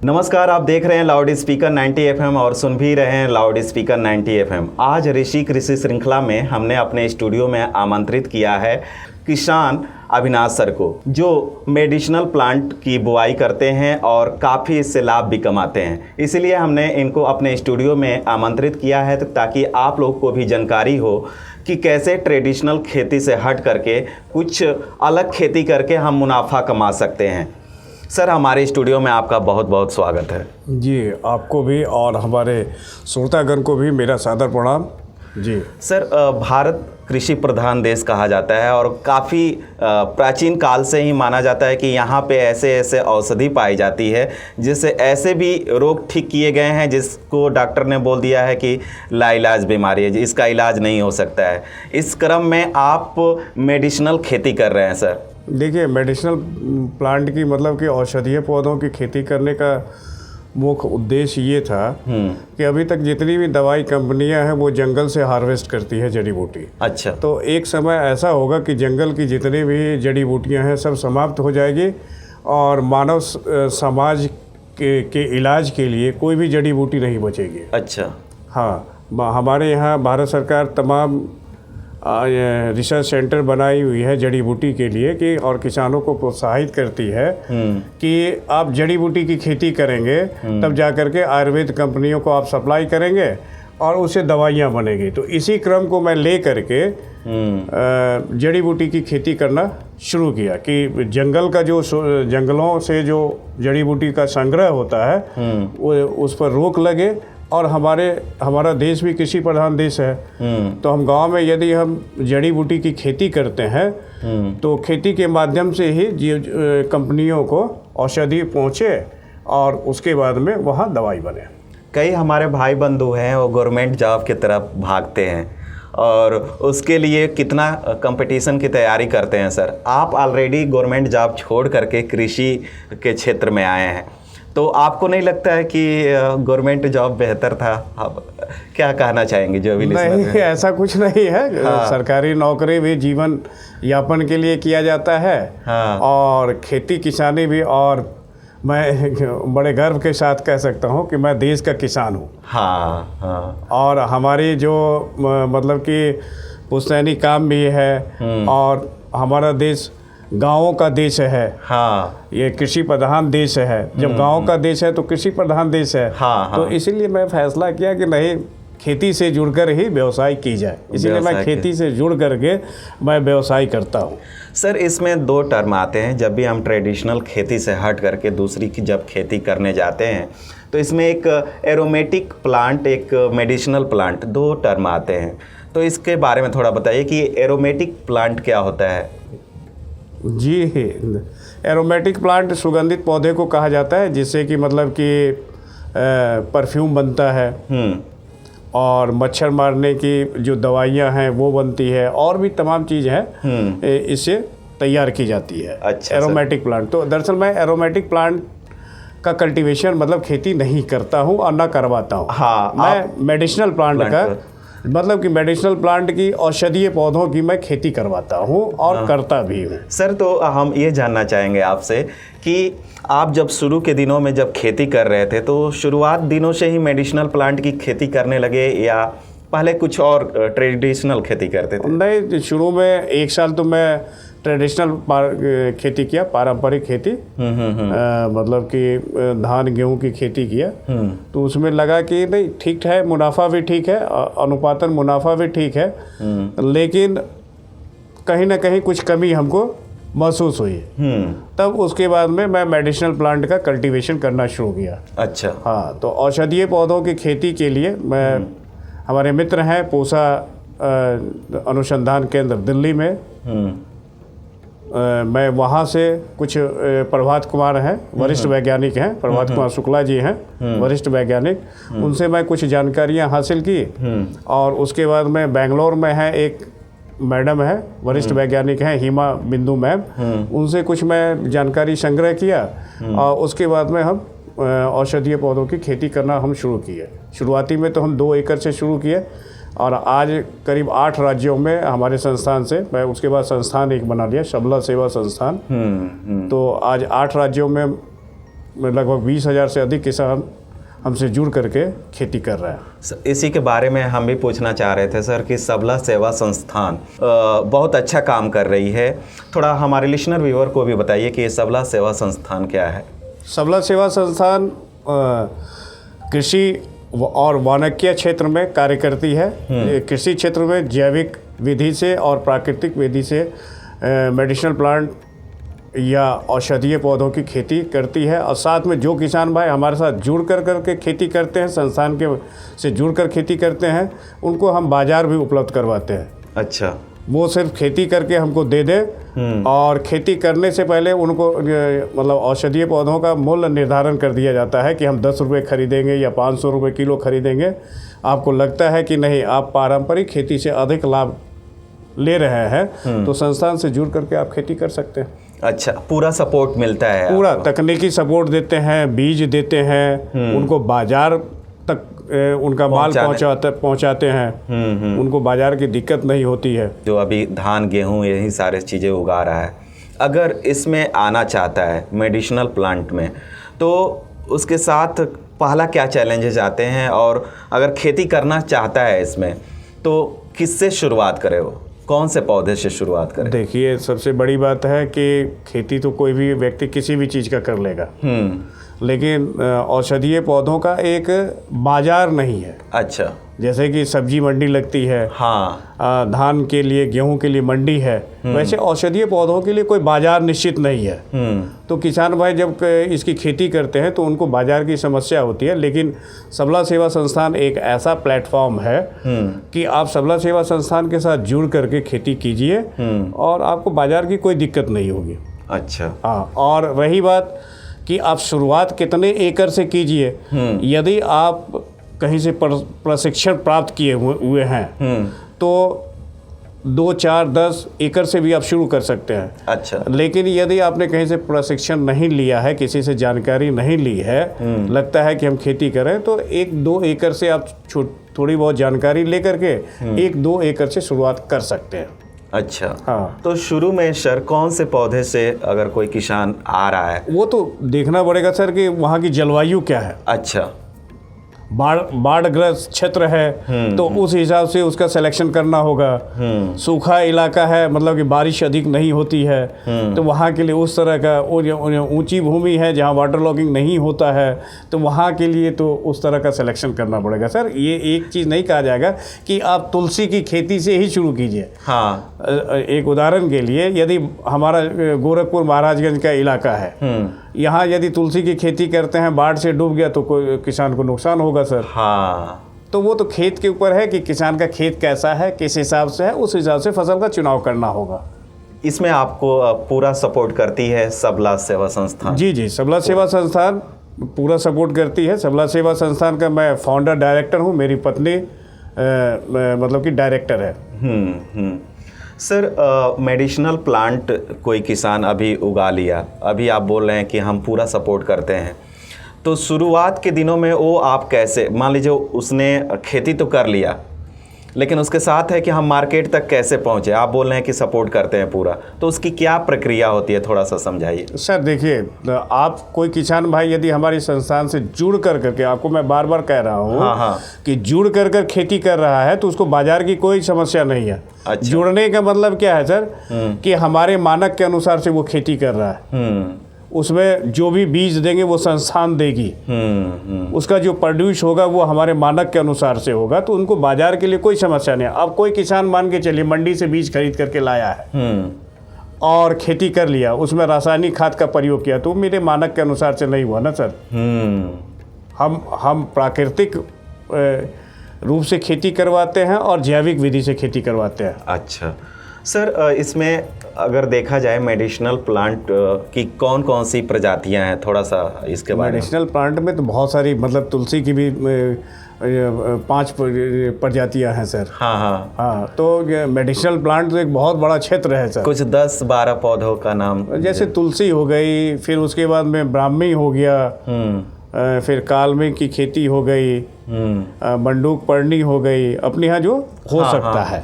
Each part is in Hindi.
नमस्कार, आप देख रहे हैं लाउड स्पीकर 90 एफएम और सुन भी रहे हैं लाउड स्पीकर 90 एफएम। आज ऋषि कृषि श्रृंखला में हमने अपने स्टूडियो में आमंत्रित किया है किसान अविनाश सर को, जो मेडिसिनल प्लांट की बुआई करते हैं और काफ़ी इससे लाभ भी कमाते हैं। इसलिए हमने इनको अपने स्टूडियो में आमंत्रित किया है ताकि आप लोग को भी जानकारी हो कि कैसे ट्रेडिशनल खेती से हट करके कुछ अलग खेती करके हम मुनाफा कमा सकते हैं। सर, हमारे स्टूडियो में आपका बहुत बहुत स्वागत है। जी, आपको भी और हमारे श्रोतागण को भी मेरा सादर प्रणाम। जी सर, भारत कृषि प्रधान देश कहा जाता है और काफ़ी प्राचीन काल से ही माना जाता है कि यहाँ पे ऐसे ऐसे औषधि पाई जाती है जिससे ऐसे भी रोग ठीक किए गए हैं जिसको डॉक्टर ने बोल दिया है कि लाइलाज बीमारी है, इसका इलाज नहीं हो सकता है। इस क्रम में आप मेडिसिनल खेती कर रहे हैं सर। देखिए, मेडिसिनल प्लांट की मतलब कि औषधीय पौधों की खेती करने का मुख्य उद्देश्य ये था कि अभी तक जितनी भी दवाई कंपनियां हैं वो जंगल से हार्वेस्ट करती है जड़ी बूटी। अच्छा। तो एक समय ऐसा होगा कि जंगल की जितनी भी जड़ी बूटियां हैं सब समाप्त हो जाएगी और मानव समाज के इलाज के लिए कोई भी जड़ी बूटी नहीं बचेगी। अच्छा। हाँ, हमारे यहाँ भारत सरकार तमाम रिसर्च सेंटर बनाई हुई है जड़ी बूटी के लिए कि और किसानों को प्रोत्साहित करती है कि आप जड़ी बूटी की खेती करेंगे तब जा कर के आयुर्वेद कंपनियों को आप सप्लाई करेंगे और उससे दवाइयाँ बनेगी। तो इसी क्रम को मैं ले करके जड़ी बूटी की खेती करना शुरू किया कि जंगल का जो जंगलों से जो जड़ी बूटी का संग्रह होता है वो उस पर रोक लगे और हमारा देश भी कृषि प्रधान देश है। तो हम गांव में यदि हम जड़ी बूटी की खेती करते हैं तो खेती के माध्यम से ही कंपनियों को औषधि पहुंचे और उसके बाद में वहाँ दवाई बने। कई हमारे भाई बंधु हैं वो गवर्नमेंट जॉब की तरफ भागते हैं और उसके लिए कितना कंपटीशन की तैयारी करते हैं। सर, आप ऑलरेडी गवर्नमेंट जॉब छोड़ करके कृषि के क्षेत्र में आए हैं, तो आपको नहीं लगता है कि गवर्नमेंट जॉब बेहतर था? आप क्या कहना चाहेंगे जो भी नहीं, ऐसा कुछ नहीं है। हाँ। सरकारी नौकरी भी जीवन यापन के लिए किया जाता है। हाँ। और खेती किसानी भी, और मैं बड़े गर्व के साथ कह सकता हूँ कि मैं देश का किसान हूँ। हाँ हाँ। और हमारी जो मतलब कि पुश्तैनी काम भी है और हमारा देश गाँवों का देश है। हाँ, ये कृषि प्रधान देश है। जब गाँव का देश है तो कृषि प्रधान देश है। हाँ, तो इसीलिए मैं फैसला किया कि नहीं, खेती से जुड़कर ही व्यवसाय की जाए। इसीलिए मैं खेती से जुड़ करके मैं व्यवसाय करता हूँ। सर, इसमें दो टर्म आते हैं जब भी हम ट्रेडिशनल खेती से हट करके दूसरी की जब खेती करने जाते हैं, तो इसमें एक एरोमेटिक प्लांट, एक मेडिसिनल प्लांट, दो टर्म आते हैं। तो इसके बारे में थोड़ा बताइए कि एरोमेटिक प्लांट क्या होता है। जी, एरोमेटिक प्लांट सुगंधित पौधे को कहा जाता है जिससे कि मतलब कि परफ्यूम बनता है और मच्छर मारने की जो दवाइयाँ हैं वो बनती है और भी तमाम चीज़ हैं इससे तैयार की जाती है। अच्छा, एरोमेटिक प्लांट। तो दरअसल मैं एरोमेटिक प्लांट का कल्टीवेशन मतलब खेती नहीं करता हूँ और ना करवाता हूँ। हाँ, मैं मेडिसिनल प्लांट का मतलब कि मेडिसिनल प्लांट की औषधीय पौधों की मैं खेती करवाता हूँ और करता भी हूँ। सर, तो हम ये जानना चाहेंगे आपसे कि आप जब शुरू के दिनों में जब खेती कर रहे थे तो शुरुआत दिनों से ही मेडिसिनल प्लांट की खेती करने लगे या पहले कुछ और ट्रेडिशनल खेती करते थे? नहीं, शुरू में एक साल तो मैं ट्रेडिशनल खेती किया, पारंपरिक खेती। मतलब कि धान गेहूं की खेती किया। तो उसमें लगा कि नहीं, ठीक है, मुनाफा भी ठीक है, अनुपातन मुनाफा भी ठीक है, लेकिन कहीं ना कहीं कुछ कमी हमको महसूस हुई। तब उसके बाद में मैं मेडिसिनल प्लांट का कल्टीवेशन करना शुरू किया। अच्छा। हाँ, तो औषधीय पौधों की खेती के लिए मैं हमारे मित्र हैं पूसा अनुसंधान केंद्र दिल्ली में, मैं वहाँ से कुछ प्रभात कुमार हैं, वरिष्ठ वैज्ञानिक हैं, प्रभात कुमार शुक्ला जी हैं वरिष्ठ वैज्ञानिक, उनसे मैं कुछ जानकारियाँ हासिल की। और उसके बाद में बेंगलोर में है एक मैडम है, वरिष्ठ वैज्ञानिक हैं, हिमा बिंदु मैम, उनसे कुछ मैं जानकारी संग्रह किया और उसके बाद में हम औषधीय पौधों की खेती करना हम शुरू किए। शुरुआती में तो हम 2 एकड़ से शुरू किए और आज करीब 8 राज्यों में हमारे संस्थान से, मैं उसके बाद संस्थान एक बना लिया, शबला सेवा संस्थान। तो आज 8 राज्यों में लगभग 20,000 से अधिक किसान हमसे जुड़ करके खेती कर रहे हैं। इसी के बारे में हम भी पूछना चाह रहे थे सर कि सबला सेवा संस्थान बहुत अच्छा काम कर रही है। थोड़ा हमारे लिसनर व्यूअर को भी बताइए कि ये सबला सेवा संस्थान क्या है। सबला सेवा संस्थान कृषि और वानिकी क्षेत्र में कार्य करती है। कृषि क्षेत्र में जैविक विधि से और प्राकृतिक विधि से मेडिसिनल प्लांट या औषधीय पौधों की खेती करती है, और साथ में जो किसान भाई हमारे साथ जुड़ कर खेती करते हैं, संस्थान के से जुड़कर खेती करते हैं, उनको हम बाज़ार भी उपलब्ध करवाते हैं। अच्छा, वो सिर्फ खेती करके हमको दे दे, और खेती करने से पहले उनको मतलब औषधीय पौधों का मूल्य निर्धारण कर दिया जाता है कि हम 10 रुपये खरीदेंगे या 500 रुपये किलो खरीदेंगे। आपको लगता है कि नहीं, आप पारंपरिक खेती से अधिक लाभ ले रहे हैं, तो संस्थान से जुड़ करके आप खेती कर सकते हैं। अच्छा, पूरा सपोर्ट मिलता है? पूरा तकनीकी सपोर्ट देते हैं, बीज देते हैं, उनको बाजार तक उनका माल पहुंचाते हैं, उनको बाजार की दिक्कत नहीं होती है। जो अभी धान गेहूं यही सारे चीज़ें उगा रहा है, अगर इसमें आना चाहता है मेडिसिनल प्लांट में, तो उसके साथ पहला क्या चैलेंजेस आते हैं, और अगर खेती करना चाहता है इसमें तो किससे शुरुआत करे, वो कौन से पौधे से शुरुआत करें? देखिए, सबसे बड़ी बात है कि खेती तो कोई भी व्यक्ति किसी भी चीज़ का कर लेगा, लेकिन औषधीय पौधों का एक बाजार नहीं है। अच्छा, जैसे कि सब्जी मंडी लगती है, हाँ, धान के लिए गेहूं के लिए मंडी है, वैसे औषधीय पौधों के लिए कोई बाजार निश्चित नहीं है। तो किसान भाई जब इसकी खेती करते हैं तो उनको बाजार की समस्या होती है, लेकिन सबला सेवा संस्थान एक ऐसा प्लेटफॉर्म है कि आप सबला सेवा संस्थान के साथ जुड़ करके खेती कीजिए और आपको बाजार की कोई दिक्कत नहीं होगी। अच्छा, हाँ, और रही बात कि आप शुरुआत कितने एकड़ से कीजिए, यदि आप कहीं से प्रशिक्षण प्राप्त किए हुए हैं तो 2, 4, 10 एकड़ से भी आप शुरू कर सकते हैं। अच्छा, लेकिन यदि आपने कहीं से प्रशिक्षण नहीं लिया है, किसी से जानकारी नहीं ली है, लगता है कि हम खेती करें, तो 1-2 एकड़ से आप थोड़ी बहुत जानकारी लेकर के 1-2 एकड़ से शुरुआत कर सकते हैं। अच्छा, हाँ, तो शुरू में सर कौन से पौधे से अगर कोई किसान आ रहा है? वो तो देखना पड़ेगा सर कि वहाँ की जलवायु क्या है। अच्छा, बाढ़ग्रस्त क्षेत्र है तो उस हिसाब से उसका सिलेक्शन करना होगा। सूखा इलाका है, मतलब कि बारिश अधिक नहीं होती है, तो वहाँ के लिए उस तरह का, ऊंची भूमि है जहाँ वाटर लॉगिंग नहीं होता है, तो वहाँ के लिए तो उस तरह का सिलेक्शन करना पड़ेगा। सर, ये एक चीज़ नहीं कहा जाएगा कि आप तुलसी की खेती से ही शुरू कीजिए। हाँ, एक उदाहरण के लिए, यदि हमारा गोरखपुर महाराजगंज का इलाका है, यहाँ यदि तुलसी की खेती करते हैं, बाढ़ से डूब गया तो कोई किसान को नुकसान होगा सर। हाँ, तो वो तो खेत के ऊपर है कि किसान का खेत कैसा है, किस हिसाब से है, उस हिसाब से फसल का चुनाव करना होगा। इसमें आपको पूरा सपोर्ट करती है सबला सेवा संस्थान? जी जी, सबला सेवा संस्थान पूरा सपोर्ट करती है। सबला सेवा संस्थान का मैं फाउंडर डायरेक्टर हूँ, मेरी पत्नी मतलब कि डायरेक्टर है। सर, मेडिसिनल प्लांट कोई किसान अभी उगा लिया, अभी आप बोल रहे हैं कि हम पूरा सपोर्ट करते हैं, तो शुरुआत के दिनों में वो आप कैसे, मान लीजिए उसने खेती तो कर लिया, लेकिन उसके साथ है कि हम मार्केट तक कैसे पहुंचे? आप बोल रहे हैं कि सपोर्ट करते हैं पूरा, तो उसकी क्या प्रक्रिया होती है, थोड़ा सा समझाइए। सर देखिए, आप कोई किसान भाई यदि हमारी संस्थान से जुड़ करके, आपको मैं बार बार कह रहा हूँ, हाँ, कि जुड़ कर खेती कर रहा है, तो उसको बाजार की कोई समस्या नहीं है। अच्छा, जुड़ने का मतलब क्या है सर, कि हमारे मानक के अनुसार से वो खेती कर रहा है, उसमें जो भी बीज देंगे वो संस्थान देगी, उसका जो प्रोड्यूस होगा वो हमारे मानक के अनुसार से होगा, तो उनको बाजार के लिए कोई समस्या नहीं है। अब कोई किसान मान के चलिए मंडी से बीज खरीद करके लाया है और खेती कर लिया, उसमें रासायनिक खाद का प्रयोग किया, तो मेरे मानक के अनुसार से नहीं हुआ ना सर। हम प्राकृतिक रूप से खेती करवाते हैं और जैविक विधि से खेती करवाते हैं। अच्छा सर, इसमें अगर देखा जाए मेडिसिनल प्लांट की कौन कौन सी प्रजातियां हैं, थोड़ा सा इसके बारे में। मेडिसिनल प्लांट में तो बहुत सारी, मतलब तुलसी की भी 5 प्रजातियां हैं सर। हाँ, तो मेडिसिनल प्लांट तो एक बहुत बड़ा क्षेत्र है सर। कुछ 10-12 पौधों का नाम, जैसे तुलसी हो गई, फिर उसके बाद में ब्राह्मी हो गया, फिर कालमे की खेती हो गई, बंदूक पड़नी हो गई, अपने यहाँ जो हो सकता है।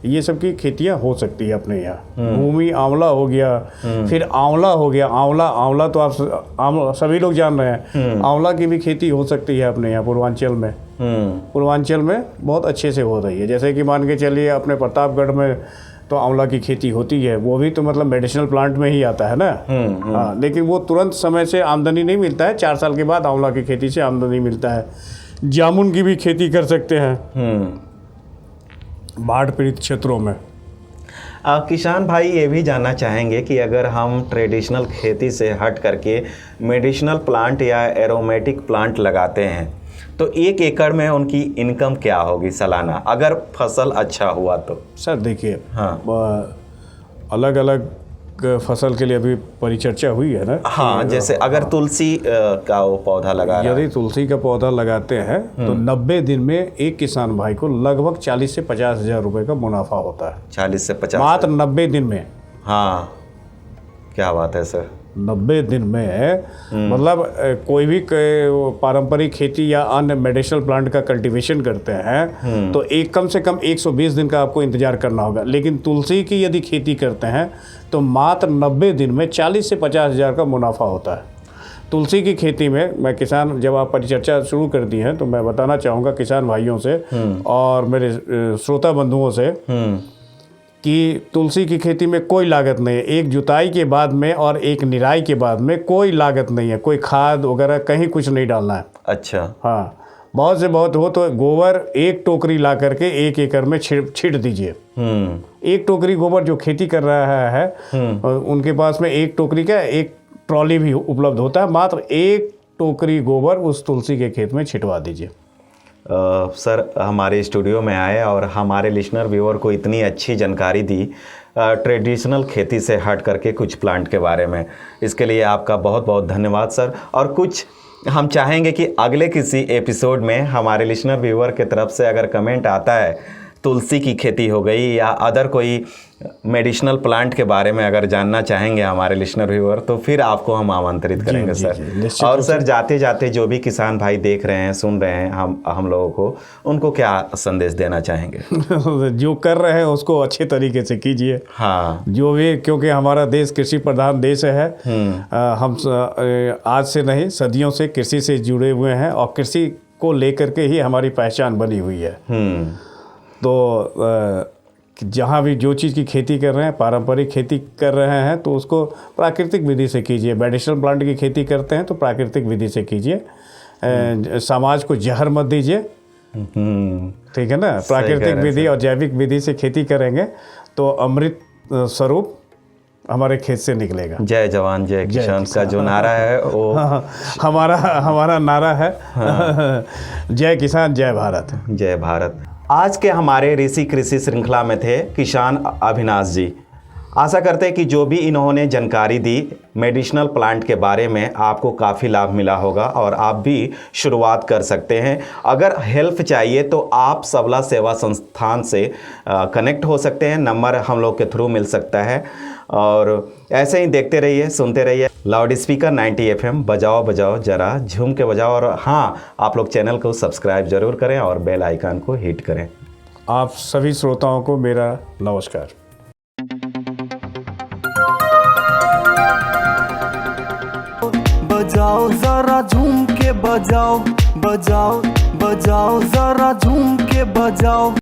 ये सब की खेतियाँ हो सकती है अपने यहाँ। भूमि आंवला हो गया, फिर आंवला हो गया। आंवला तो आप सभी लोग जान रहे हैं। आंवला की भी खेती हो सकती है अपने यहाँ पूर्वांचल में। पूर्वांचल में बहुत अच्छे से हो रही है। जैसे कि मान के चलिए अपने प्रतापगढ़ में तो आंवला की खेती होती है, वो भी तो मतलब मेडिसिनल प्लांट में ही आता है ना। हाँ, लेकिन वो तुरंत समय से आमदनी नहीं मिलता है, 4 साल के बाद आंवला की खेती से आमदनी मिलता है। जामुन की भी खेती कर सकते हैं बाढ़ पीड़ित क्षेत्रों में। किसान भाई ये भी जानना चाहेंगे कि अगर हम ट्रेडिशनल खेती से हट करके मेडिसिनल प्लांट या एरोमेटिक प्लांट लगाते हैं तो 1 एकड़ में उनकी इनकम क्या होगी सालाना, अगर फसल अच्छा हुआ तो? सर देखिए, अलग अलग फसल के लिए अभी परिचर्चा हुई है ना। हाँ, जैसे अगर तुलसी का वो पौधा लगा रहा है, यदि तुलसी का पौधा लगाते हैं तो 90 दिन में एक किसान भाई को लगभग 40 से 50 हज़ार रुपये का मुनाफा होता है। 40 से 50 मात्र 90 दिन में। हाँ, क्या बात है सर। 90 दिन में मतलब कोई भी पारंपरिक खेती या अन्य मेडिसिनल प्लांट का कल्टीवेशन करते हैं तो एक कम से कम 120 दिन का आपको इंतजार करना होगा। लेकिन तुलसी की यदि खेती करते हैं तो मात्र 90 दिन में 40 से 50 हज़ार का मुनाफा होता है। तुलसी की खेती में मैं किसान, जब आप परिचर्चा शुरू कर दी है तो मैं बताना चाहूँगा किसान भाइयों से और मेरे श्रोता बंधुओं से कि तुलसी की खेती में कोई लागत नहीं है। एक जुताई के बाद में और एक निराई के बाद में कोई लागत नहीं है, कोई खाद वगैरह कहीं कुछ नहीं डालना है। अच्छा। हाँ, बहुत से बहुत हो तो गोबर 1 टोकरी ला करके 1 एकड़ में छींट दीजिए। 1 टोकरी गोबर जो खेती कर रहा है उनके पास में 1 टोकरी का 1 ट्रॉली भी उपलब्ध होता है। मात्र 1 टोकरी गोबर उस तुलसी के खेत में छिटवा दीजिए। सर हमारे स्टूडियो में आए और हमारे लिसनर व्यूअर को इतनी अच्छी जानकारी दी ट्रेडिशनल खेती से हट करके कुछ प्लांट के बारे में, इसके लिए आपका बहुत बहुत धन्यवाद सर। और कुछ हम चाहेंगे कि अगले किसी एपिसोड में हमारे लिसनर व्यूअर के तरफ से अगर कमेंट आता है तुलसी की खेती हो गई या अदर कोई मेडिसिनल प्लांट के बारे में अगर जानना चाहेंगे हमारे लिसनर व्यूअर तो फिर आपको हम आमंत्रित करेंगे सर। और सर जाते जाते जो भी किसान भाई देख रहे हैं सुन रहे हैं हम लोगों को, उनको क्या संदेश देना चाहेंगे? जो कर रहे हैं उसको अच्छे तरीके से कीजिए। हाँ, जो भी, क्योंकि हमारा देश कृषि प्रधान देश है। हम आज से नहीं सदियों से कृषि से जुड़े हुए हैं और कृषि को लेकर के ही हमारी पहचान बनी हुई है। तो जहाँ भी जो चीज़ की खेती कर रहे हैं, पारंपरिक खेती कर रहे हैं तो उसको प्राकृतिक विधि से कीजिए। मेडिसिनल प्लांट की खेती करते हैं तो प्राकृतिक विधि से कीजिए। समाज को जहर मत दीजिए, ठीक है ना। प्राकृतिक विधि और जैविक विधि से खेती करेंगे तो अमृत स्वरूप हमारे खेत से निकलेगा। जय जवान जय किसान का जो नारा है वो हमारा नारा है। जय किसान जय भारत। जय भारत। आज के हमारे ऋषि कृषि श्रृंखला में थे किसान अविनाश जी। आशा करते हैं कि जो भी इन्होंने जानकारी दी मेडिसिनल प्लांट के बारे में आपको काफ़ी लाभ मिला होगा और आप भी शुरुआत कर सकते हैं। अगर हेल्प चाहिए तो आप सबला सेवा संस्थान से कनेक्ट हो सकते हैं, नंबर हम लोग के थ्रू मिल सकता है। और ऐसे ही देखते रहिए, सुनते रहिए लाउड स्पीकर 90 FM, बजाओ बजाओ जरा झूम के बजाओ। और हाँ, आप लोग चैनल को सब्सक्राइब जरूर करें और बेल आइकन को हिट करें। आप सभी श्रोताओं को मेरा नमस्कार। बजाओ जरा झूम के बजाओ, बजाओ बजाओ जरा झूम के बजाओ।